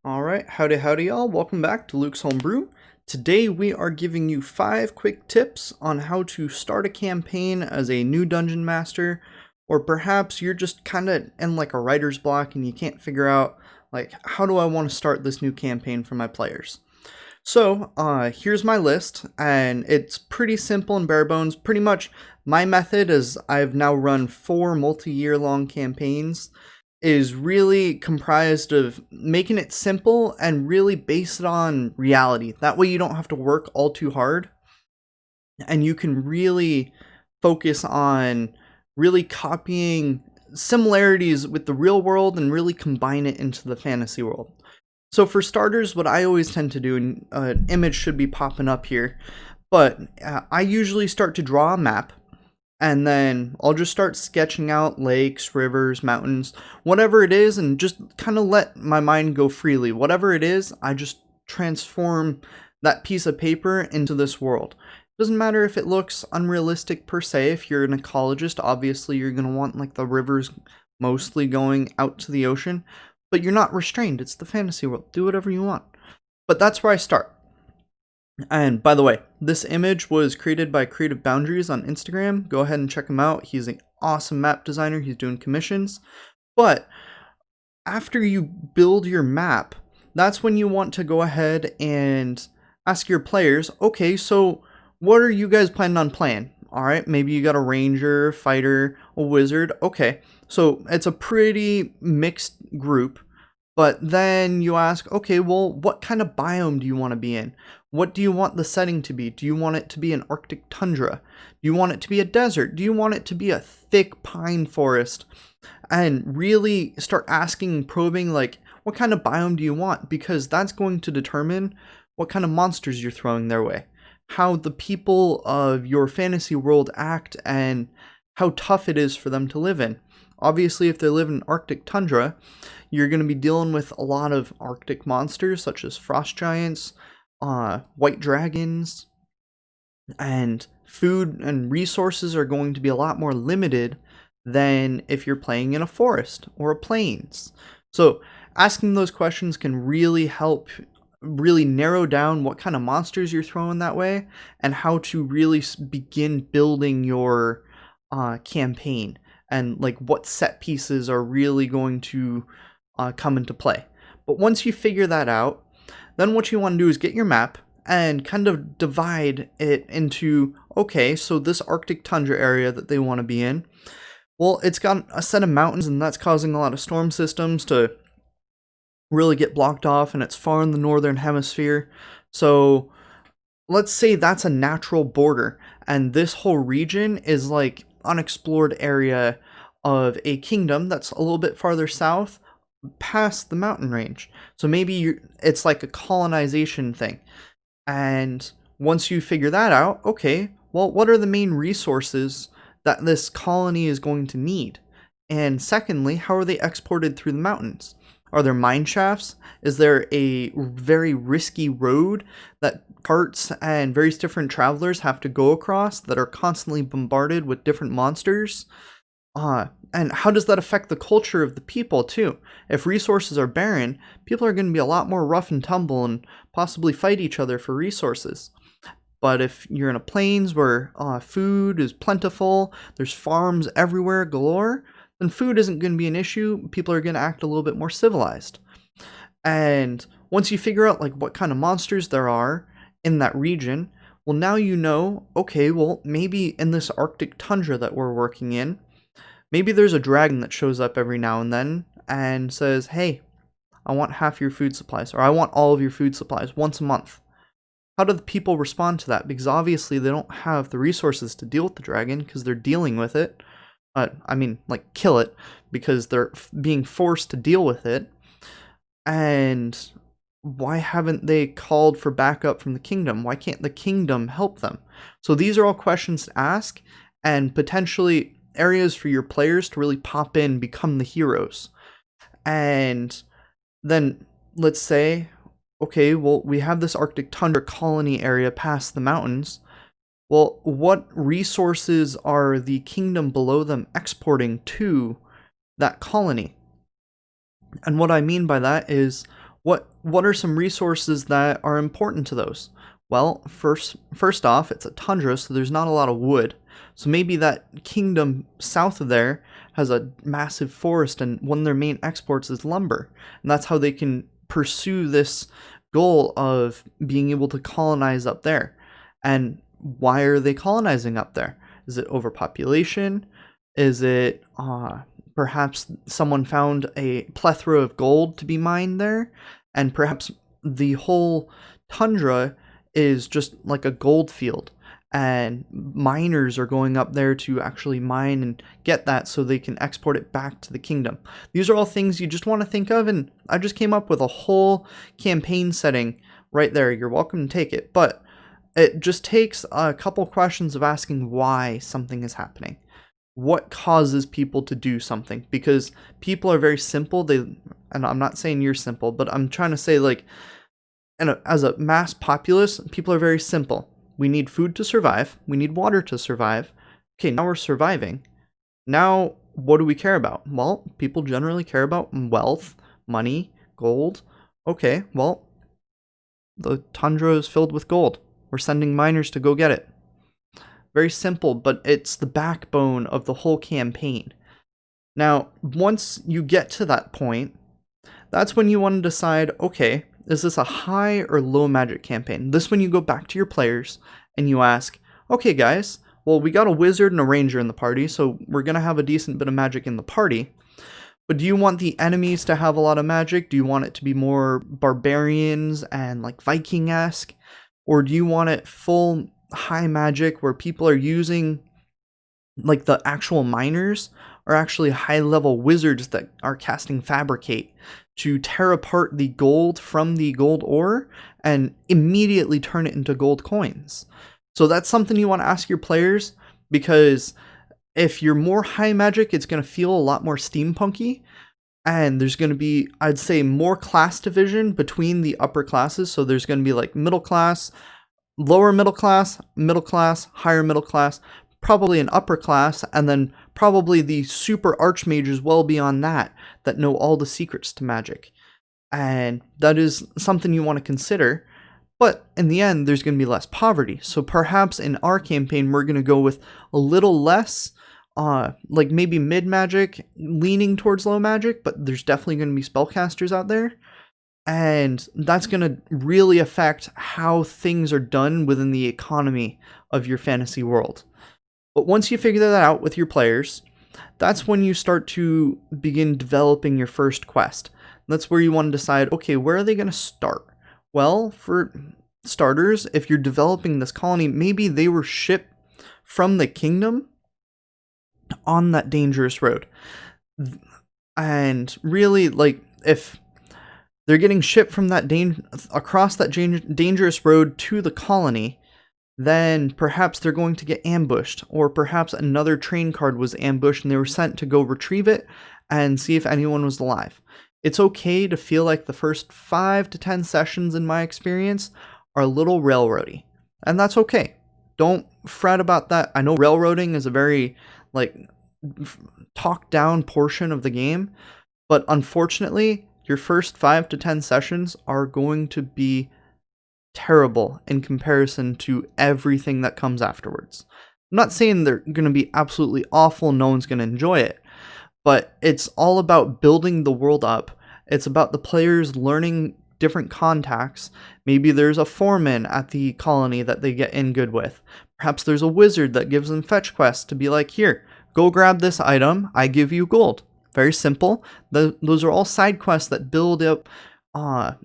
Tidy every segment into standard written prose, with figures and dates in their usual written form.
Alright, howdy y'all, welcome back to Luke's Homebrew. Today we are giving you 5 quick tips on how to start a campaign as a new dungeon master, or perhaps you're just kinda in like a writer's block and you can't figure out like, how do I want to start this new campaign for my players? So, here's my list, and it's pretty simple and bare bones. Pretty much my method, is I've now run 4 multi-year long campaigns, is really comprised of making it simple and really based it on reality. That way you don't have to work all too hard, and you can really focus on really copying similarities with the real world and really combine it into the fantasy world. So for starters, what I always tend to do, and an image should be popping up here, but I usually start to draw a map, and then I'll just start sketching out lakes, rivers, mountains, whatever it is, and just kind of let my mind go freely. Whatever it is, I just transform that piece of paper into this world. Doesn't matter if it looks unrealistic per se. If you're an ecologist, obviously you're going to want like the rivers mostly going out to the ocean, but you're not restrained. It's the fantasy world. Do whatever you want. But that's where I start. And by the way, this image was created by Creative Boundaries on Instagram. Go ahead and check him out. He's an awesome map designer. He's doing commissions. But after you build your map, that's when you want to go ahead and ask your players, okay, so what are you guys planning on playing? All right, maybe you got a ranger, fighter, a wizard. Okay, so it's a pretty mixed group. But then you ask, okay, well, what kind of biome do you want to be in? What do you want the setting to be? Do you want it to be an Arctic tundra? Do you want it to be a desert? Do you want it to be a thick pine forest? And really start asking, probing, like, what kind of biome do you want? Because that's going to determine what kind of monsters you're throwing their way, how the people of your fantasy world act, and how tough it is for them to live in. Obviously, if they live in Arctic tundra, you're going to be dealing with a lot of Arctic monsters such as frost giants, white dragons, and food and resources are going to be a lot more limited than if you're playing in a forest or a plains. So asking those questions can really help really narrow down what kind of monsters you're throwing that way and how to really begin building your campaign, and like what set pieces are really going to come into play. But once you figure that out, then what you want to do is get your map and kind of divide it into, okay, so this Arctic tundra area that they want to be in, well, it's got a set of mountains, and that's causing a lot of storm systems to really get blocked off, and it's far in the northern hemisphere. So let's say that's a natural border, and this whole region is like unexplored area of a kingdom that's a little bit farther south past the mountain range. So maybe it's like a colonization thing. And once you figure that out, okay, well, what are the main resources that this colony is going to need? And secondly, how are they exported through the mountains? Are there mine shafts? Is there a very risky road that carts and various different travelers have to go across that are constantly bombarded with different monsters? And how does that affect the culture of the people too? If resources are barren, people are going to be a lot more rough and tumble and possibly fight each other for resources. But if you're in a plains where food is plentiful, there's farms everywhere galore, then food isn't going to be an issue. People are going to act a little bit more civilized. And once you figure out like what kind of monsters there are in that region, well, now you know, okay, well, maybe in this Arctic tundra that we're working in, maybe there's a dragon that shows up every now and then and says, hey, I want half your food supplies, or I want all of your food supplies once a month. How do the people respond to that? Because obviously they don't have the resources to deal with the dragon because they're dealing with it. Like kill it, because they're being forced to deal with it. And why haven't they called for backup from the kingdom? Why can't the kingdom help them? So these are all questions to ask, and potentially areas for your players to really pop in, become the heroes. And then let's say, okay, well, we have this Arctic tundra colony area past the mountains. Well, what resources are the kingdom below them exporting to that colony? And what I mean by that is, What are some resources that are important to those? Well, first off, it's a tundra, so there's not a lot of wood. So maybe that kingdom south of there has a massive forest, and one of their main exports is lumber. And that's how they can pursue this goal of being able to colonize up there. And why are they colonizing up there? Is it overpopulation? Is it perhaps someone found a plethora of gold to be mined there? And perhaps the whole tundra is just like a gold field, and miners are going up there to actually mine and get that so they can export it back to the kingdom. These are all things you just want to think of, and I just came up with a whole campaign setting right there. You're welcome to take it, but it just takes a couple questions of asking why something is happening. What causes people to do something? Because people are very simple. And I'm not saying you're simple, but I'm trying to say, like, as a mass populace, people are very simple. We need food to survive. We need water to survive. Okay, now we're surviving. Now, what do we care about? Well, people generally care about wealth, money, gold. Okay, well, the tundra is filled with gold. We're sending miners to go get it. Very simple, but it's the backbone of the whole campaign. Now, once you get to that point, that's when you want to decide, okay, is this a high or low magic campaign? This when you go back to your players and you ask, okay guys, well, we got a wizard and a ranger in the party, so we're going to have a decent bit of magic in the party. But do you want the enemies to have a lot of magic? Do you want it to be more barbarians and like Viking-esque? Or do you want it full high magic where people are using, like, the actual miners are actually high level wizards that are casting Fabricate to tear apart the gold from the gold ore and immediately turn it into gold coins? So that's something you want to ask your players, because if you're more high magic, it's going to feel a lot more steampunky, and there's going to be, I'd say, more class division between the upper classes. So there's going to be like middle class, lower middle class, higher middle class, probably an upper class, and then probably the super archmages well beyond that know all the secrets to magic. And that is something you want to consider. But in the end, there's going to be less poverty. So perhaps in our campaign, we're going to go with a little less, like maybe mid magic, leaning towards low magic, but there's definitely going to be spellcasters out there. And that's going to really affect how things are done within the economy of your fantasy world. But once you figure that out with your players, that's when you start to begin developing your first quest. That's where you want to decide, okay, where are they going to start? Well, for starters, if you're developing this colony, maybe they were shipped from the kingdom on that dangerous road. And really, like, if they're getting shipped from that across that dangerous road to the colony, then perhaps they're going to get ambushed, or perhaps another train card was ambushed and they were sent to go retrieve it and see if anyone was alive. It's okay to feel like the first 5 to 10 sessions, in my experience, are a little railroady, and that's okay. Don't fret about that. I know railroading is a very, like, talked down portion of the game, but unfortunately, your first 5 to 10 sessions are going to be terrible in comparison to everything that comes afterwards. I'm not saying they're going to be absolutely awful, no one's going to enjoy it, but it's all about building the world up. It's about the players learning different contacts. Maybe there's a foreman at the colony that they get in good with. Perhaps there's a wizard that gives them fetch quests to be like, here, go grab this item, I give you gold. Very simple. Those are all side quests that build up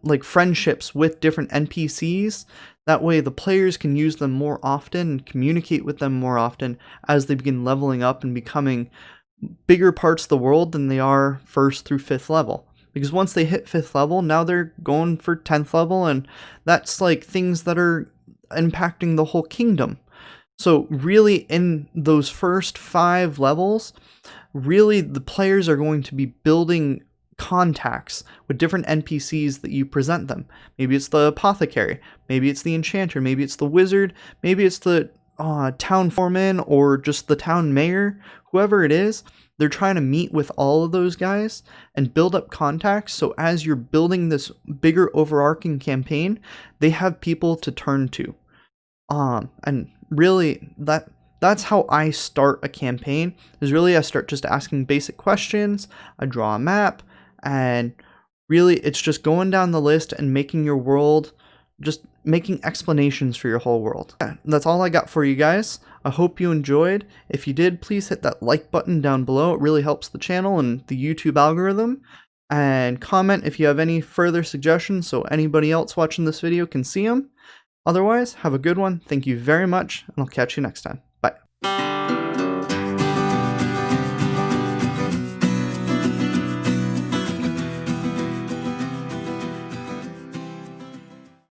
like friendships with different NPCs. That way the players can use them more often and communicate with them more often as they begin leveling up and becoming bigger parts of the world than they are 1st through 5th level. Because once they hit 5th level, now they're going for 10th level, and that's like things that are impacting the whole kingdom. So really, in those first 5 levels, really the players are going to be building contacts with different NPCs that you present them. Maybe it's the apothecary, maybe it's the enchanter, maybe it's the wizard, maybe it's the town foreman or just the town mayor, whoever it is, they're trying to meet with all of those guys and build up contacts. So as you're building this bigger overarching campaign, they have people to turn to. And really that's how I start a campaign. Is really I start just asking basic questions, I draw a map, and really it's just going down the list and making your world, just making explanations for your whole world. Yeah, that's all I got for you guys. I hope you enjoyed. If you did, please hit that like button down below. It really helps the channel and the YouTube algorithm. And comment if you have any further suggestions so anybody else watching this video can see them. Otherwise, have a good one. Thank you very much, and I'll catch you next time.